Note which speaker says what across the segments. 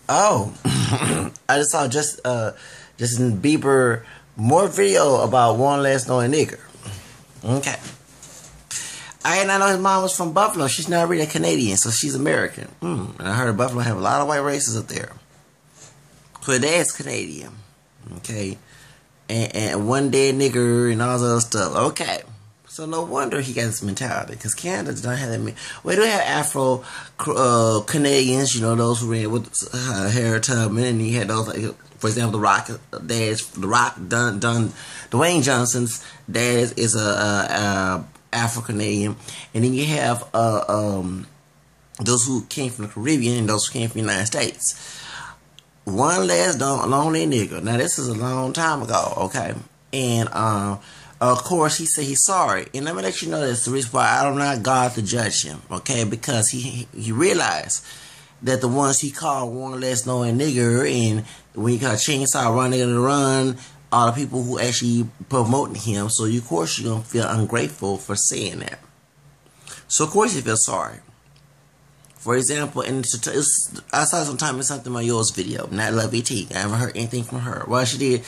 Speaker 1: Oh, I just saw Justin Bieber more video about one less knowing nigger. Okay. I did not know his mom was from Buffalo. She's not really Canadian, so she's American. And I heard Buffalo have a lot of white races up there. So her dad's Canadian. Okay. And one day nigger and all this other stuff. Okay. So no wonder he got this mentality, because Canada does not have that. We do have Afro Canadians, those who ran with Harriet Tubman, and you had those, like, for example, Dwayne Johnson's dad is a Afro Canadian, and then you have those who came from the Caribbean and those who came from the United States. One less lonely nigga. Now this is a long time ago, okay, and of course, he said he's sorry. And let me let you know this, the reason why I'm not God to judge him, okay? Because he realized that the ones he called one less knowing nigger, and when he called Chainsaw Run Nigga to Run, are the people who actually promoting him. So, of course, you're going to feel ungrateful for saying that. So, of course, you feel sorry. For example, I saw some Tommy Sotomayor's video, not Love E.T. I haven't heard anything from her. Well, she did.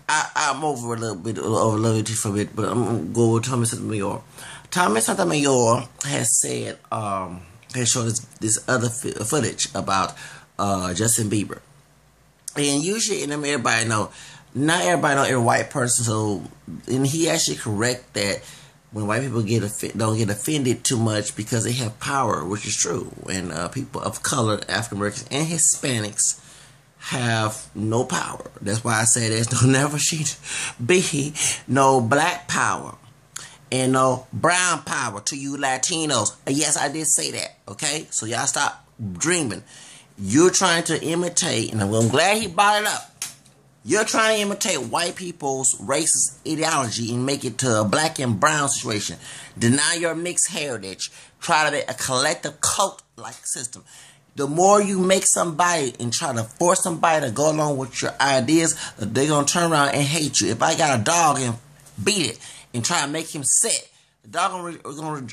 Speaker 1: I'm over a little bit for a bit, but I'm going to go with Tommy Sotomayor. Tommy Sotomayor has said, has showed this other footage about Justin Bieber. And usually, and everybody know, not everybody know every white person, so, and he actually correct that when white people don't get offended too much because they have power, which is true. And people of color, African Americans and Hispanics, have no power. That's why I say there's never should be no black power and no brown power to you Latinos. Yes, I did say that, okay? So y'all stop dreaming. You're trying to imitate, and I'm glad he brought it up. You're trying to imitate white people's racist ideology and make it to a black and brown situation. Deny your mixed heritage. Try to be a collective cult-like system. The more you make somebody and try to force somebody to go along with your ideas, they're going to turn around and hate you. If I got a dog and beat it and try to make him sit, the dog is going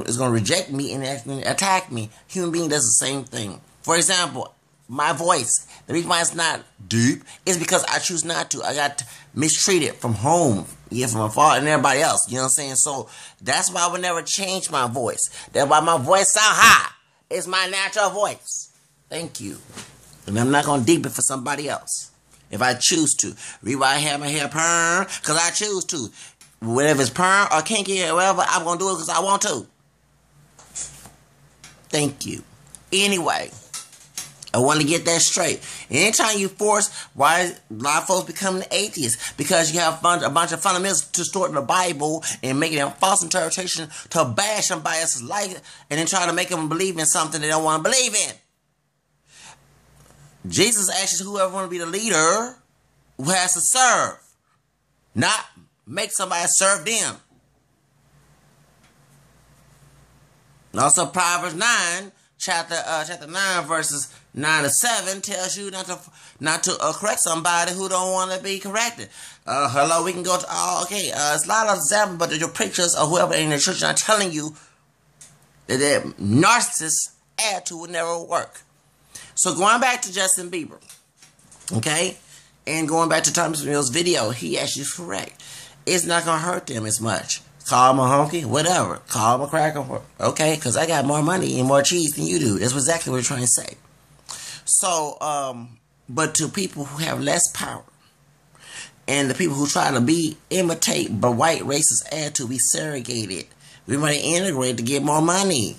Speaker 1: to reject me and attack me. Human being does the same thing. For example, my voice, the reason why it's not deep is because I choose not to. I got mistreated from home, from my father and everybody else. You know what I'm saying? So that's why I would never change my voice. That's why my voice sound high. It's my natural voice. Thank you. And I'm not going to deep it for somebody else. If I choose to. Reason why I have my hair perm, because I choose to. Whether it's perm or kinky or whatever, I'm going to do it because I want to. Thank you. Anyway, I want to get that straight. Anytime you force, why a lot of folks becoming atheists? Because you have a bunch of fundamentals distorting the Bible and making a false interpretation to bash somebody else's life and then try to make them believe in something they don't want to believe in. Jesus asks whoever want to be the leader who has to serve, not make somebody serve them. And also Proverbs 9, chapter 9, verses 9 to 7 tells you not to correct somebody who don't want to be corrected. Hello, we can go to it's a lot of examples, but your preachers or whoever in the church are telling you that their narcissist attitude would never work. So going back to Justin Bieber, okay, and going back to Tommy Sotomayor's video, he actually is correct. It's not gonna hurt them as much. Call him a honky, whatever. Call him a cracker, okay? Because I got more money and more cheese than you do. That's exactly what we're trying to say. So, but to people who have less power, and the people who try to imitate the white racist attitude, be segregated. We want to integrate to get more money.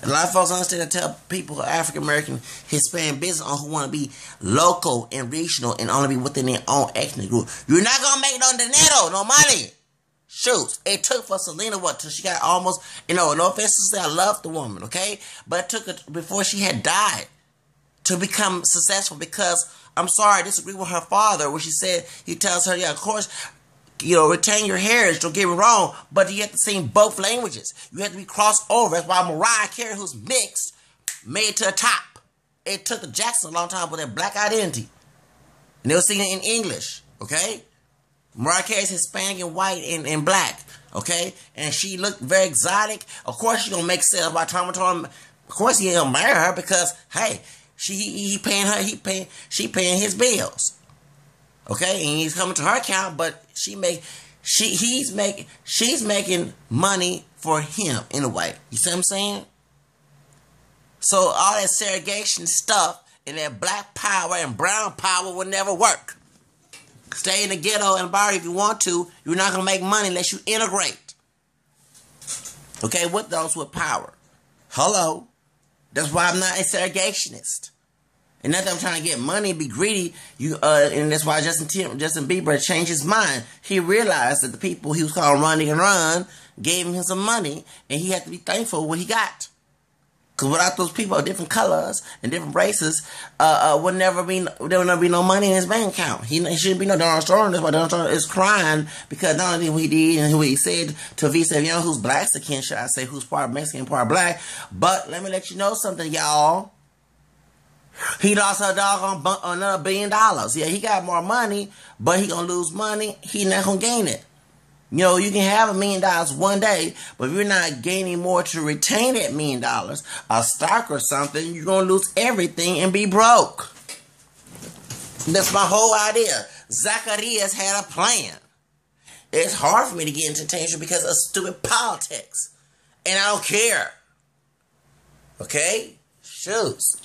Speaker 1: A lot of folks understand to tell people, African American, Hispanic business owners who want to be local and regional and only be within their own ethnic group. You're not going to make no dinero, no money. Shoot, it took for Selena till she got almost, no offense to say I love the woman, okay? But it took her before she had died to become successful because, I'm sorry, I disagree with her father where he tells her, yeah, of course, retain your heritage, don't get me wrong, but you have to sing both languages. You have to be crossed over. That's why Mariah Carey, who's mixed, made it to the top. It took the Jackson a long time with their black identity. And they were singing in English, okay? Mariah Carey's Hispanic and white and black, okay? And she looked very exotic. Of course she's going to make sales by Tommy Of course he ain't gonna marry her because, hey, he paying her, she paying his bills. Okay, and he's coming to her account, but she's making money for him in a way. You see what I'm saying? So all that segregation stuff and that black power and brown power will never work. Stay in the ghetto and bar if you want to. You're not gonna make money unless you integrate. Okay, with those with power. Hello. That's why I'm not a segregationist. And not that I'm trying to get money and be greedy. And that's why Justin Bieber changed his mind. He realized that the people he was calling Running and Run gave him some money, and he had to be thankful for what he got. Because without those people of different colors and different races, there would never be no money in his bank account. He shouldn't be no Donald Trump. That's why Donald Trump is crying, because not only what he did and what he said to V7, who's black skin, should I say, who's part Mexican, part black. But let me let you know something, y'all. He lost a dog on another $1 billion. Yeah, he got more money, but he gonna lose money. He not gonna gain it. You know, you can have $1 million one day, but if you're not gaining more to retain that $1 million, a stock or something, you're gonna lose everything and be broke. That's my whole idea. Zacarias had a plan. It's hard for me to get into attention because of stupid politics, and I don't care. Okay, shoots.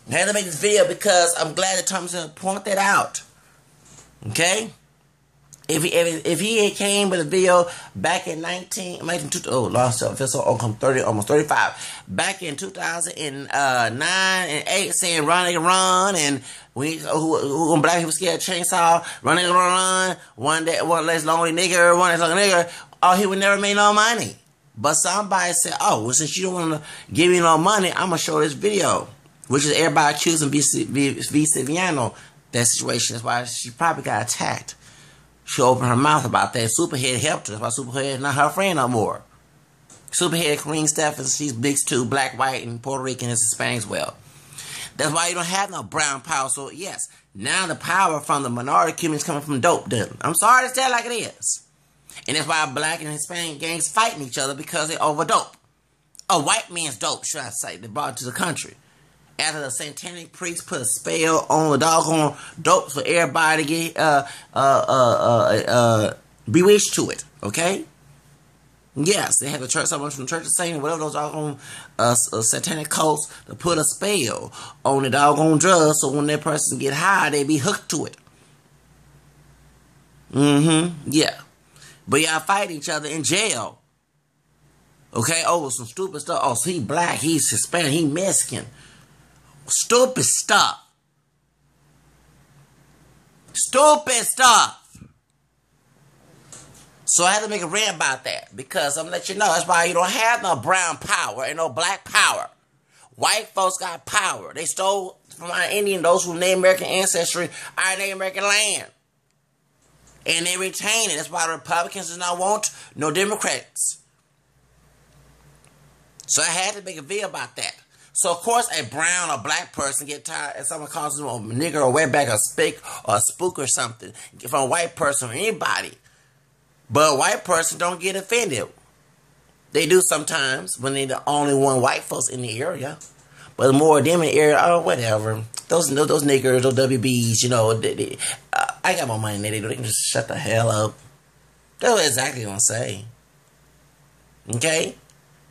Speaker 1: I had to make this video because I'm glad that Tommy Sotomayor pointed that out. Okay? If he came with a video back in almost 35. Back in 2009 and 8 saying run nigga run, and when black people scared of chainsaw, run nigga run, one less lonely nigger, one less lonely nigger, oh, he would never make no money. But somebody said, oh, well, since you don't want to give me no money, I'm going to show this video. Which is everybody accusing V. Seviano that situation. That's why she probably got attacked. She opened her mouth about that. Superhead helped her. That's why Superhead is not her friend no more. Superhead, Kareem Stephens, she's mixed too, black, white, and Puerto Rican and Hispanic as well. That's why you don't have no brown power. So yes, now the power from the minority community is coming from dope dealing. I'm sorry to say it like it is. And that's why black and Hispanic gangs fighting each other, because they over dope. A white man's dope, should I say, they brought it to the country. After the satanic priest put a spell on the doggone dope for everybody to get bewitched to it, okay? Yes, they had the church, someone from the Church of Satan, whatever those doggone satanic cults, to put a spell on the doggone drugs, so when that person get high, they be hooked to it. Yeah. But y'all fight each other in jail. Okay, over some stupid stuff. Oh, so he black, he's Hispanic, he Mexican. Stupid stuff. Stupid stuff. So I had to make a rant about that, because I'm gonna let you know that's why you don't have no brown power and no black power. White folks got power. They stole from our Indian, those who Native American ancestry, our Native American land. And they retain it. That's why the Republicans do not want no Democrats. So I had to make a video about that. So, of course, a brown or black person get tired and someone calls them a nigger or wetback or spick or a spook or something from a white person or anybody. But a white person don't get offended. They do sometimes when they're the only one white folks in the area. But the more of them in the area, oh, whatever. Those niggers, those WBs, you know, I got my money in there. They can just shut the hell up. That's exactly what I'm saying. Okay?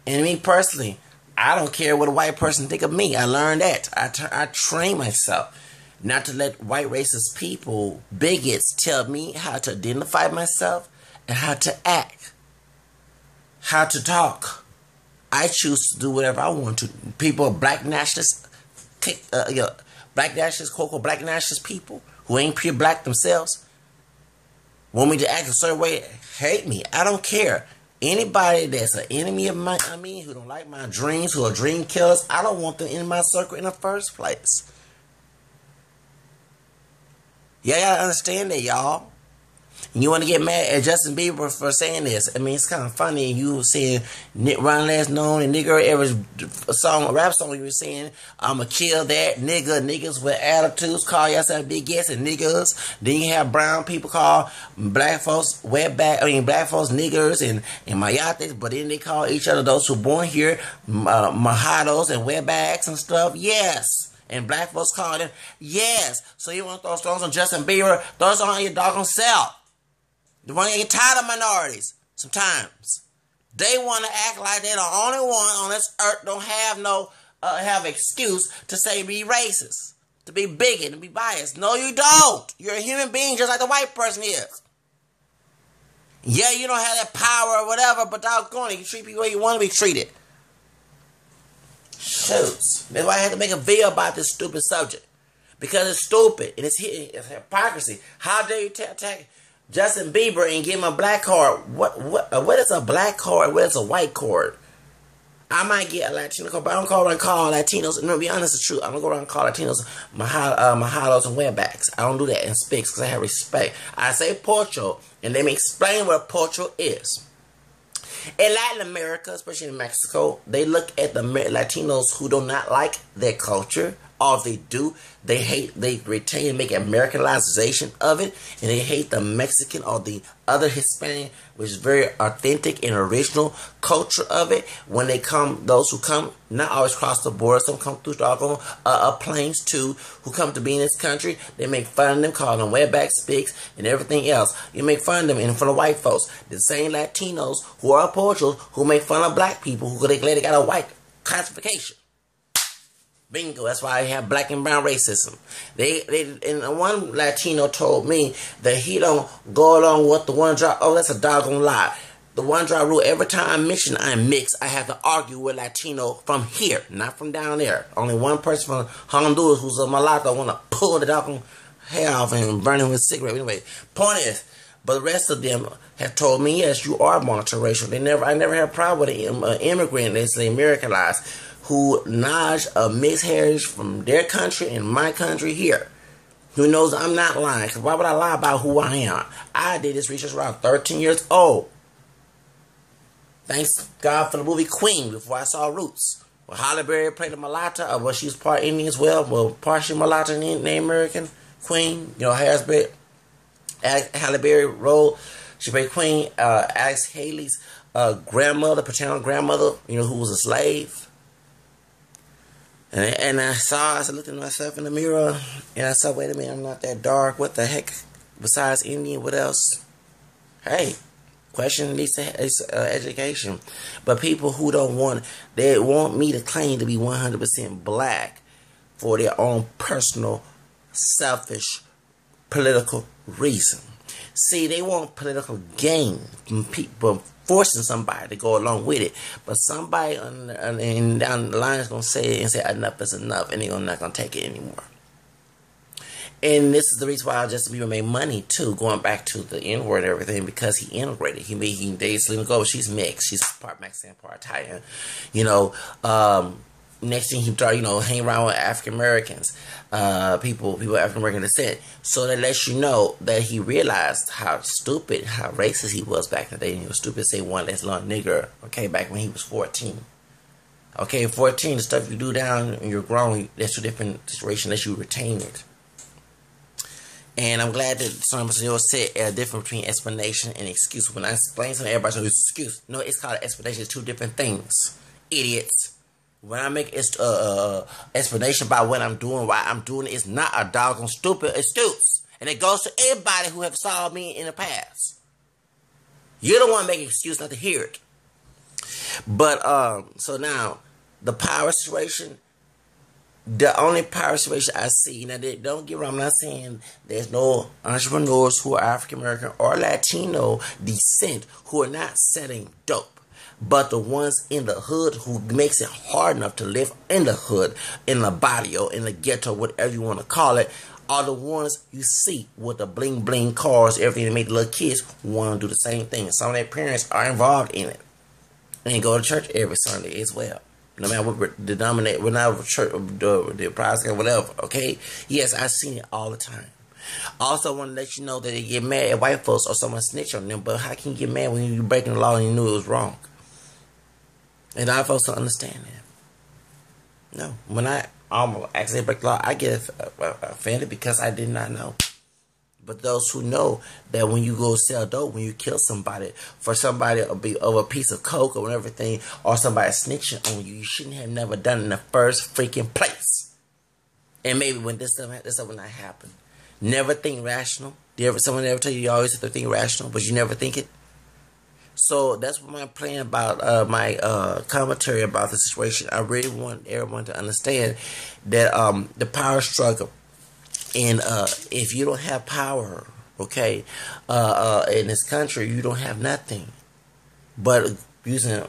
Speaker 1: And me personally, I don't care what a white person think of me. I learned that. I train myself not to let white racist people, bigots, tell me how to identify myself and how to act, how to talk. I choose to do whatever I want to. People, black nationalists, black nationalists, quote-unquote black nationalist people who ain't pure black themselves, want me to act a certain way, hate me. I don't care. Anybody that's an enemy of mine, who don't like my dreams, who are dream killers, I don't want them in my circle in the first place. Yeah, y'all understand that, y'all. And you want to get mad at Justin Bieber for saying this. I mean, it's kind of funny. You saying Ron Last Known and nigger every rap song you were saying, I'ma kill that nigga, niggas with attitudes, call yourself big ass and niggas. Then you have brown people call black folks black folks niggers and mayates, but then they call each other, those who born here, mojados and wetbacks and stuff. Yes. And black folks call them, yes. So you want to throw stones on Justin Bieber, throw stones on your doggone self. The one that get tired of minorities sometimes. They want to act like they're the only one on this earth don't have no have excuse to say be racist, to be bigoted, to be biased. No, you don't. You're a human being just like the white person is. Yeah, you don't have that power or whatever, but doggone it, you treat people the way you want to be treated. Shoots. That's why I had to make a video about this stupid subject. Because it's stupid and it's hypocrisy. How dare you attack Justin Bieber and give him a black card? What is a black card? What is a white card? I might get a Latino card, but I don't go around and call Latinos. No, to be honest, it's true. I don't go around and call Latinos majalos and wetbacks. I don't do that in speaks because I have respect. I say pocho, and let me explain what a pocho is. In Latin America, especially in Mexico, they look at the Latinos who do not like their culture. Or if they do, they retain and make Americanization of it. And they hate the Mexican or the other Hispanic, which is very authentic and original culture of it. When they come, those who come, not always cross the border, some come through doggone planes too, who come to be in this country, they make fun of them, call them wetback spics and everything else. You make fun of them in front of white folks. The same Latinos who are Portuguese who make fun of black people who they got a white classification. Bingo. That's why I have black and brown racism. And one Latino told me that he don't go along with the one drop. Oh, that's a doggone lie. The one drop rule. Every time I mention I'm mixed, I have to argue with Latino from here, not from down there. Only one person from Honduras who's a mulatto want to pull the doggone hair off and burn him with a cigarette. Anyway, point is, but the rest of them have told me, yes, you are multiracial. I never had a problem with an immigrant that's Americanized, who nudge a mixed heritage from their country and my country here. Who knows I'm not lying, because why would I lie about who I am? I did this research around 13 years old. Thanks God for the movie Queen before I saw Roots. Well, Halle Berry played a mulatto, well, she was part Indian as well, well, partially mulatto and American. Queen, you know, Halle Berry role, she played Queen. Alex Haley's grandmother, paternal grandmother, you know, who was a slave. And I looked at myself in the mirror, and I said, wait a minute, I'm not that dark. What the heck? Besides Indian, what else? Hey, question needs education. But people who they want me to claim to be 100% black for their own personal, selfish, political reason. See, they want political gain from people, forcing somebody to go along with it. But somebody down the line is going to say enough is enough, and they're not going to take it anymore. And this is the reason why Justin Bieber made money too, going back to the N-word and everything, because he integrated. He dated Selena Gomez. She's mixed. She's part Mexican, part Italian. You know, next thing he started, you know, hang around with African Americans, people of African American descent. So that lets you know that he realized how stupid, how racist he was back in the day. He was stupid to say one less long nigger. Okay, back when he was 14. Okay, 14, the stuff you do down when you're grown, that's a different situation that you retain it. And I'm glad that Tommy Sotomayor said a difference between explanation and excuse. When I explain something, everybody says it's excuse. No, it's called explanation. It's two different things. Idiots. When I make explanation about what I'm doing, why I'm doing it, it's not a doggone stupid excuse. And it goes to everybody who have saw me in the past. You don't want to make an excuse not to hear it. But, so now, the power situation, the only power situation I see, now don't get wrong, I'm not saying there's no entrepreneurs who are African American or Latino descent who are not selling dope. But the ones in the hood who makes it hard enough to live in the hood, in the barrio, in the ghetto, whatever you want to call it, are the ones you see with the bling bling cars, everything that make the little kids want to do the same thing. Some of their parents are involved in it and go to church every Sunday as well. No matter what denominate, we're not church, the Protestant, whatever. Okay, yes, I've seen it all the time. Also, I want to let you know that they get mad at white folks or someone snitch on them. But how can you get mad when you're breaking the law and you knew it was wrong? And our folks don't understand that. No. When I almost accidentally break the law, I get offended because I did not know. But those who know that when you go sell dope, when you kill somebody, for somebody of a piece of coke or everything, or somebody snitching on you, you shouldn't have never done it in the first freaking place. And maybe when this stuff will not happen. Never think rational. Did someone ever tell you always have to think rational, but you never think it? So that's what I'm playing about my commentary about the situation. I really want everyone to understand that the power struggle. And if you don't have power, okay, in this country, you don't have nothing. But using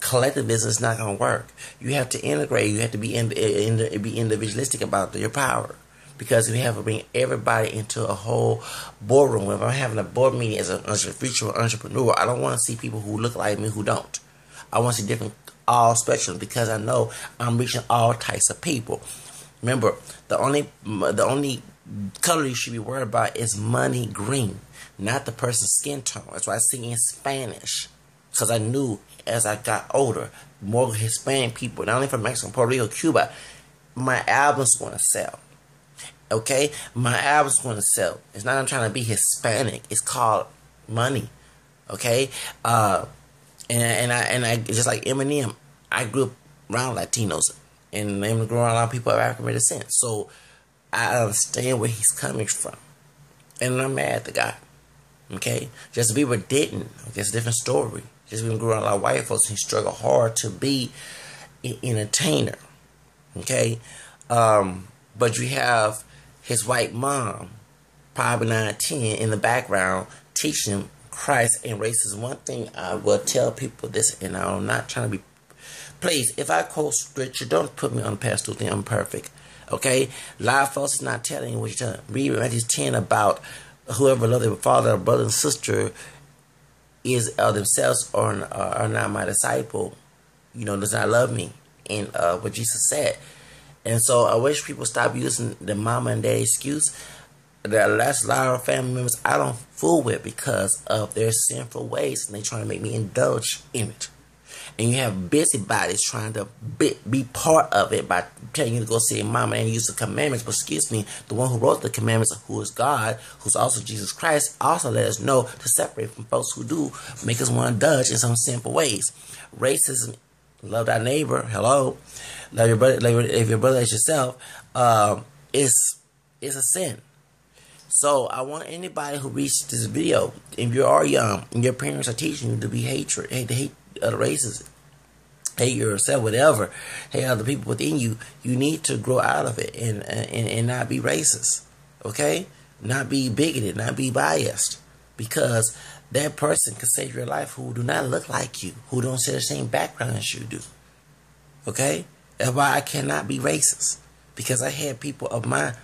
Speaker 1: collectivism is not going to work. You have to integrate. You have to be be individualistic about your power. Because we have to bring everybody into a whole boardroom. If I'm having a board meeting as a future entrepreneur, I don't want to see people who look like me who don't. I want to see different all spectrums because I know I'm reaching all types of people. Remember, the only color you should be worried about is money green, not the person's skin tone. That's why I sing in Spanish, because I knew as I got older, more Hispanic people, not only from Mexico, Puerto Rico, Cuba, my album's going to sell. Okay, my album's going to sell. It's not I'm trying to be Hispanic. It's called money. Okay, and I just like Eminem, I grew up around Latinos. And I'm growing around a lot of people of African descent. So I understand where he's coming from. And I'm mad at the guy. Okay? Justin Bieber didn't. Okay, it's a different story. Justin Bieber grew around a lot of white folks and he struggled hard to be an entertainer. Okay? But you have his white mom, probably 9 or 10, in the background teaching him Christ and racism. One thing I will tell people this, and I'm not trying to be. Please, if I quote scripture, don't put me on the pedestal thing. I'm perfect. Okay? A lot of folks is not telling you what you're telling. Read Matthew 10 about whoever loves their father, or brother, and sister is themselves or are not my disciple, does not love me. And what Jesus said. And so I wish people stop using the mama and daddy excuse. That's a lot of family members I don't fool with because of their sinful ways and they trying to make me indulge in it. And you have busybodies trying to be part of it by telling you to go see your mama and use the commandments. But excuse me, the one who wrote the commandments, who is God, who's also Jesus Christ, also let us know to separate from folks who do make us want to indulge in some sinful ways. Racism, love thy neighbor, hello, love your brother, love your brother as yourself, is a sin. So I want anybody who reads this video, if you are young and your parents are teaching you to be hate other races, hate yourself, whatever, hate other people within you, you need to grow out of it and not be racist, okay? Not be bigoted, not be biased, because that person can save your life who do not look like you, who don't share the same background as you do, okay? That's why I cannot be racist, because I had people of my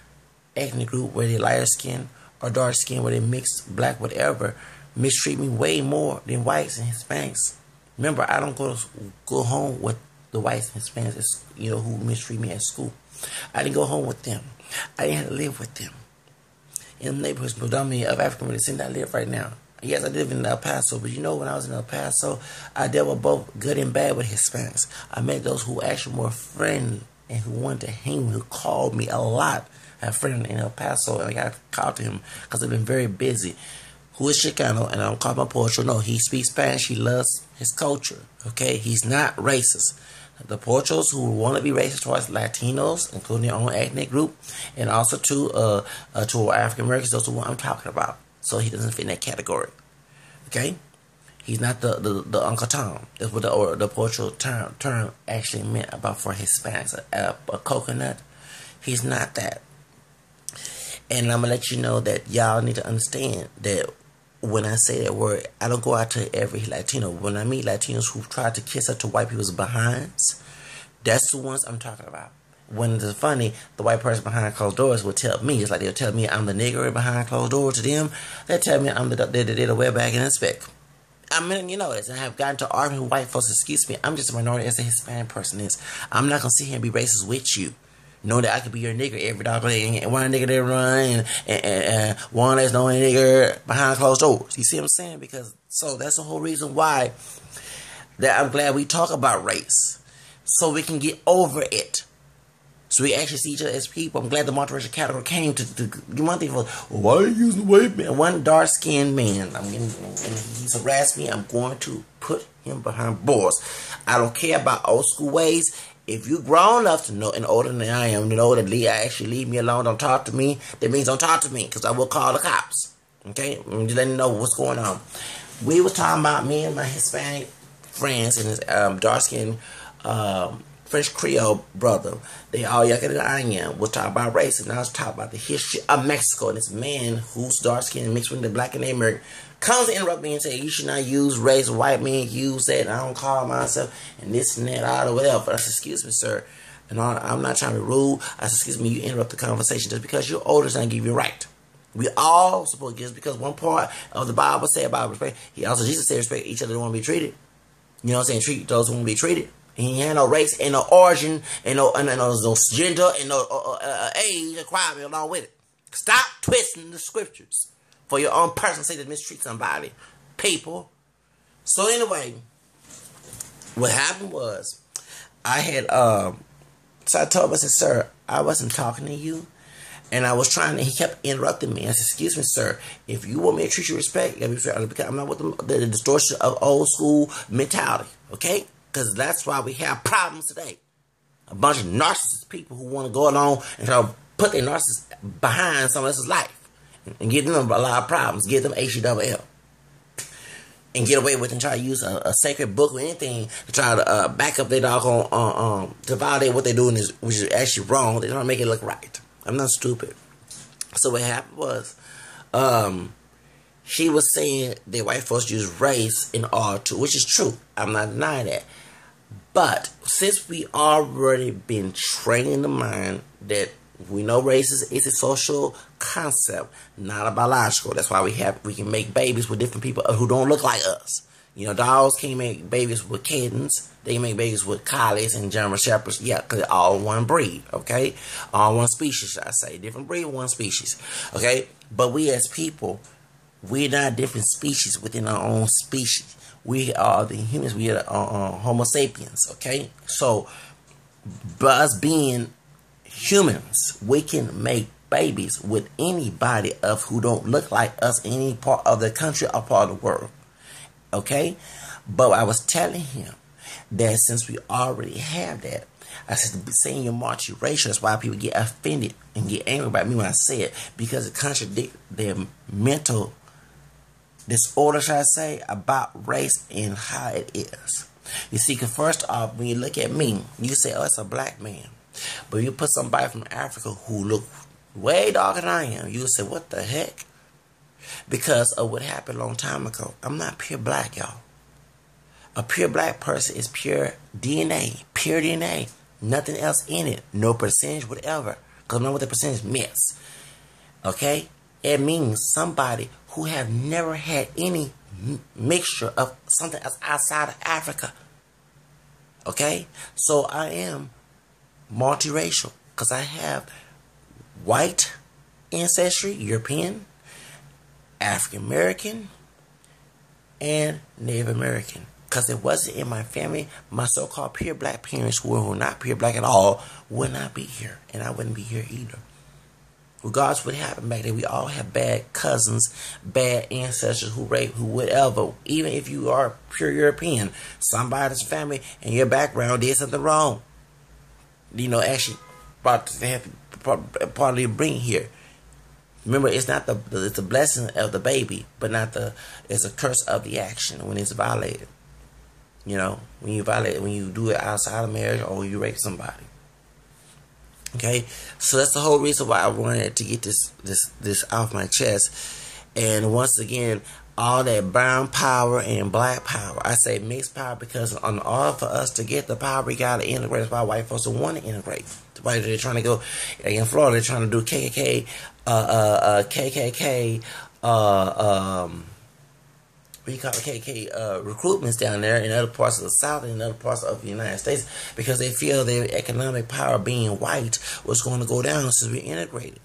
Speaker 1: ethnic group, where they lighter skin or dark skin, where they mixed black, whatever, mistreat me way more than whites and Hispanics. Remember, I don't go home with the whites and Hispanics, who mistreat me at school. I didn't go home with them. I didn't have to live with them. In the neighborhoods predominantly of African descent I live right now. Yes, I live in El Paso, but when I was in El Paso, I dealt with both good and bad with Hispanics. I met those who actually were friendly and who wanted to hang me, who called me a lot. I have a friend in El Paso, and I got to call to him because I've been very busy, who is Chicano, and I don't call him a Portuguese. No, he speaks Spanish. He loves his culture, okay? He's not racist. The Portuguese who want to be racist towards Latinos, including their own ethnic group, and also to African Americans, those are what I'm talking about. So he doesn't fit in that category, okay? He's not the Uncle Tom. That's what the Portuguese term actually meant about for Hispanics, a coconut. He's not that. And I'm going to let you know that y'all need to understand that when I say that word, I don't go out to every Latino. When I meet Latinos who try to kiss up to white people's behinds, that's the ones I'm talking about. When it's funny, the white person behind closed doors will tell me, just like they'll tell me I'm the nigger behind closed doors to them, they'll tell me I'm the wetback and the speck. I mean, this, and I have gotten to argument with white folks, excuse me, I'm just a minority as a Hispanic person is. I'm not going to sit here and be racist with you. Know that I could be your nigga every dog day, and one nigga that run, and one that's no nigga behind closed doors. You see what I'm saying? Because, so that's the whole reason why that I'm glad we talk about race. So we can get over it. So we actually see each other as people. I'm glad the multiracial category came to one thing for, well, why are you using the white man? One dark-skinned man, and he's harassed me, I'm going to put him behind bars. I don't care about old school ways. If you grown enough to know, and older than I am, to know that actually leave me alone, don't talk to me, that means don't talk to me, because I will call the cops. Okay? I'm just letting you know what's going on. We was talking about me and my Hispanic friends and his dark-skinned French Creole brother. They all younger than I am. We'll talk about race, and I was talking about the history of Mexico. And this man who's dark-skinned mixed with the black and the American comes to interrupt me and say, you should not use race. White men use that. And I don't call myself and this and that, all or whatever. I said, excuse me, sir. And I'm not trying to be rude. I said, excuse me, you interrupt the conversation. Just because you're older doesn't give you a right. We all supposed to, just because one part of the Bible say about respect, Jesus said respect each other, don't want to be treated. You know what I'm saying? Treat those who want to be treated. And he had no race, and no origin, and no gender, and no age requirement along with it. Stop twisting the scriptures for your own personal sake to mistreat somebody. People. So anyway, what happened was, I had, so I told him, I said, sir, I wasn't talking to you. And I was trying to, he kept interrupting me. I said, excuse me, sir, if you want me to treat you with respect, you gotta be respectful, because I'm not with the distortion of old school mentality, okay? Because that's why we have problems today. A bunch of narcissist people who want to go along and try to put their narcissist behind someone else's life and give them a lot of problems, give them HELL, and get away with and try to use a sacred book or anything to try to back up their doggone, to validate what they're doing, which is actually wrong. They're trying to make it look right. I'm not stupid. So what happened was, she was saying that white folks use race in order to, which is true. I'm not denying that. But since we already been training the mind that we know race is a social concept, not a biological. That's why we can make babies with different people who don't look like us. You know, dogs can't make babies with kittens. They can make babies with collies and German shepherds. Yeah, because they're all one breed, okay? All one species, I say. Different breed, one species, okay? But we as people, we're not different species within our own species. We are the humans. We are Homo sapiens, okay? So, by us being humans, we can make babies with anybody of who don't look like us in any part of the country or part of the world. Okay? But I was telling him that since we already have that, I said, saying you're multiracial, that's why people get offended and get angry about me when I say it, because it contradicts their mental disorder, should I say, about race and how it is. You see, because first off, when you look at me, you say, oh, it's a black man. But you put somebody from Africa who look way darker than I am, you say, what the heck? Because of what happened a long time ago. I'm not pure black, y'all. A pure black person is pure DNA. Nothing else in it. No percentage, whatever. Because I know what the percentage means. Okay? It means somebody who have never had any mixture of something else outside of Africa. Okay? So I am multiracial. Because I have white ancestry, European, African American, and Native American. Because it wasn't in my family, my so-called pure black parents, who were not pure black at all, would not be here. And I wouldn't be here either. Regardless of what happened back then, we all have bad cousins, bad ancestors who rape, who whatever. Even if you are pure European, somebody's family and your background did something wrong. You know, actually, partly bring here. Remember, it's not it's the blessing of the baby, but not it's a curse of the action when it's violated. You know, when you do it outside of marriage or you rape somebody. Okay, so that's the whole reason why I wanted to get this off my chest. And once again, all that brown power and black power, I say mixed power, because in order for us to get the power, we gotta integrate. That's why white folks don't want to integrate. Why they're trying to go in Florida? They're trying to do KKK, what you call the KK recruitments down there in other parts of the South and in other parts of the United States, because they feel their economic power being white was going to go down since we integrated.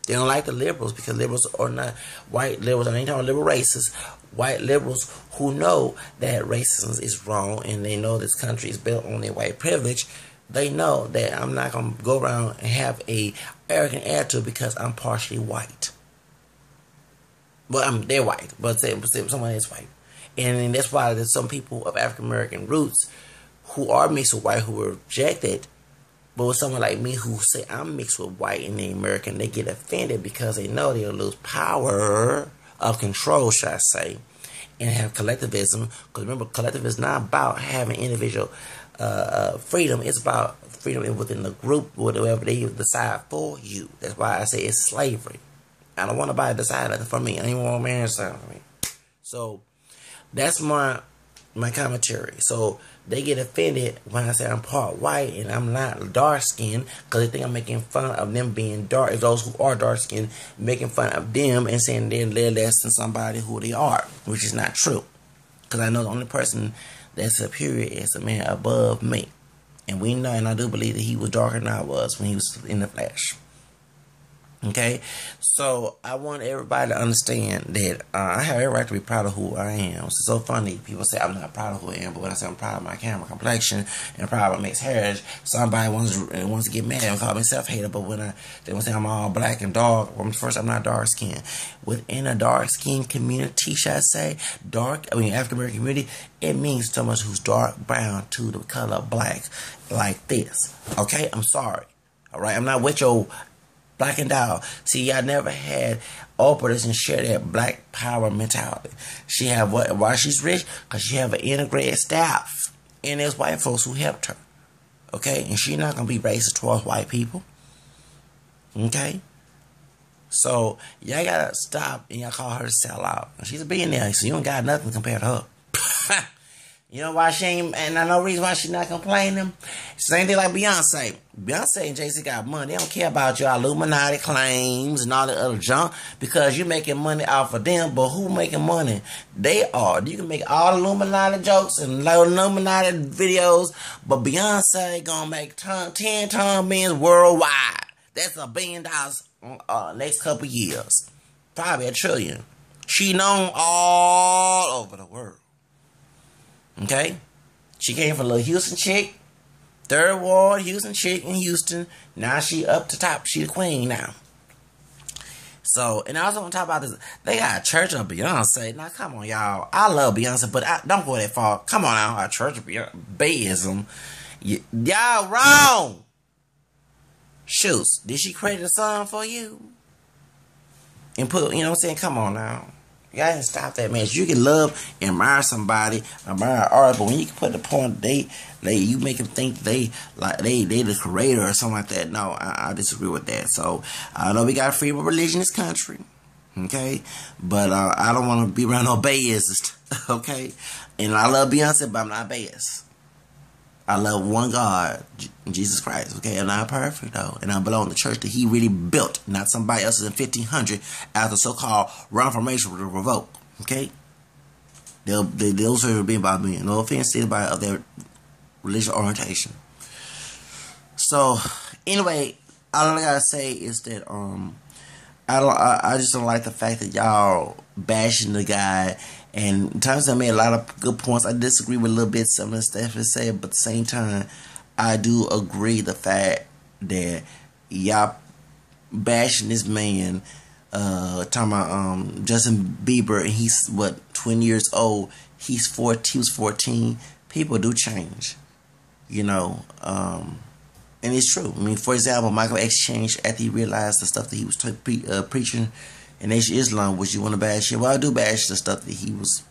Speaker 1: They don't like the liberals because liberals are not white liberals. I ain't talking liberal racists. White liberals who know that racism is wrong and they know this country is built on their white privilege. They know that I'm not going to go around and have a arrogant attitude because I'm partially white. Well, they're white, but someone is white. And that's why there's some people of African American roots who are mixed with white who were rejected. But with someone like me who say I'm mixed with white and the American, they get offended because they know they'll lose power of control, should I say, and have collectivism. Because remember, collectivism is not about having individual freedom. It's about freedom within the group, whatever they decide for you. That's why I say it's slavery. I don't want nobody to decide nothing for me. I don't even want a man to decide for me. So that's my commentary. So they get offended when I say I'm part white and I'm not dark skinned, because they think I'm making fun of them being dark. Those who are dark skinned, making fun of them and saying they're less than somebody who they are, which is not true. Because I know the only person that's superior is a man above me, and we know, and I do believe that he was darker than I was when he was in the flesh. Okay, so I want everybody to understand that I have every right to be proud of who I am. It's so funny. People say I'm not proud of who I am, but when I say I'm proud of my camera complexion and proud of my mixed heritage, somebody wants to get mad and call me self-hater. But when they want to say I'm all black and dark, well, first I'm not dark skinned. Within a dark skinned community, should I say, African American community, it means someone who's dark brown to the color black, like this. Okay, I'm sorry. All right, I'm not with your black and down. See, I never had Oprah doesn't share that black power mentality. She have why she's rich? Because she have an integrated staff. And there's white folks who helped her. Okay? And she's not going to be racist towards white people. Okay? So, y'all got to stop and y'all call her a sellout. She's a billionaire, so you don't got nothing compared to her. You know why she ain't, and I know reason why she not complaining. Same thing like Beyonce. Beyonce and Jay-Z got money. They don't care about your Illuminati claims and all that other junk because you're making money off of them. But who making money? They are. You can make all Illuminati jokes and Illuminati videos, but Beyonce gonna make 10 ton millions worldwide. That's $1 billion next couple years. Probably $1 trillion. She known all over the world. Okay? She came from a little Houston chick. 3rd Ward, Houston chick in Houston. Now she up to top. She the queen now. So, and I was on top about this. They got a church of Beyonce. Now, come on, y'all. I love Beyonce, but don't go that far. Come on now. A church of Beyonce. Bayism. Y'all wrong. Shoots. Did she create a song for you? And put, you know what I'm saying? Come on now. You gotta stop that, man. You can love, admire somebody, admire art, but when you can put the point you make them think they the creator or something like that. No, I disagree with that. So I know we got freedom of religion in this country, okay, but I don't want to be around no Bayesists, okay. And I love Beyonce, but I'm not Bayes. I love one God, Jesus Christ, okay? I'm not perfect, though. And I belong to the church that he really built, not somebody else's in 1500 after so-called Reformation was revoked, okay? Those are being about me. No offense to anybody of their religious orientation. So, anyway, all I gotta say is that, I just don't like the fact that y'all bashing the guy. And times I made a lot of good points. I disagree with a little bit some of the stuff he said, but at the same time, I do agree the fact that y'all bashing this man, talking about Justin Bieber, and he's 20 years old. He was 14. People do change, you know, and it's true. I mean, for example, Michael X changed after he realized the stuff that he was preaching in Nation Islam, which you want to bash him. Well, I do bash the stuff that he was,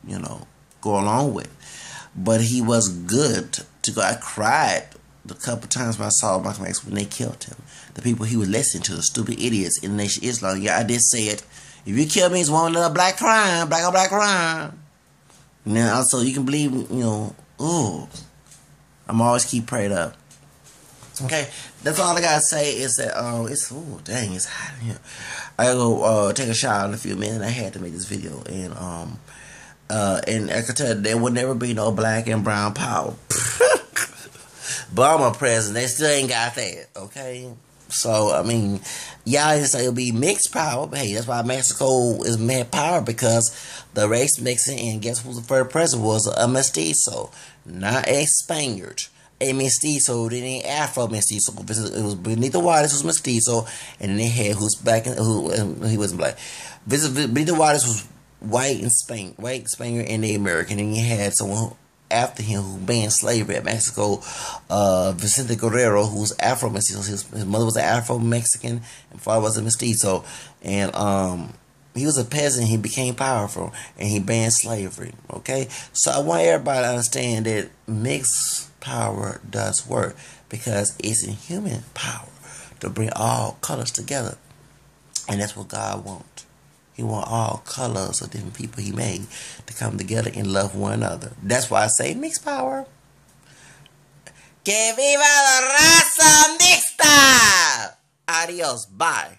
Speaker 1: you know, go along with. But he was good to go. I cried the couple times when I saw Malcolm X when they killed him. The people he was listening to, the stupid idiots in Nation Islam. Yeah, I did say it. If you kill me, it's one another black crime, black on black crime. Now, also, you can believe, you know, ooh, I'm always keep prayed up. Okay, that's all I gotta say is that it's dang, it's hot in here. I gotta go take a shower in a few minutes. I had to make this video, and And I can tell you, there will never be no black and brown power. Obama president, they still ain't got that, okay? So, I mean, y'all just say it'll be mixed power. But hey, that's why Mexico is mad power, because the race mixing, and guess who the first president was? A mestizo, not a Spaniard. A mestizo, then a Afro mestizo. It was Benito Juarez was mestizo, and then they had who's black and he wasn't black. Benito Juarez was white Spaniard, and the American. And you had someone after him who banned slavery at Mexico, Vicente Guerrero, who was Afro mestizo. His mother was an Afro Mexican, and father was a mestizo, and he was a peasant. He became powerful, and he banned slavery. Okay, so I want everybody to understand that mixed power does work, because it's in human power to bring all colors together, and that's what God wants. He wants all colors of different people He made to come together and love one another. That's why I say mixed power. Que viva la raza mixta! Adios, bye.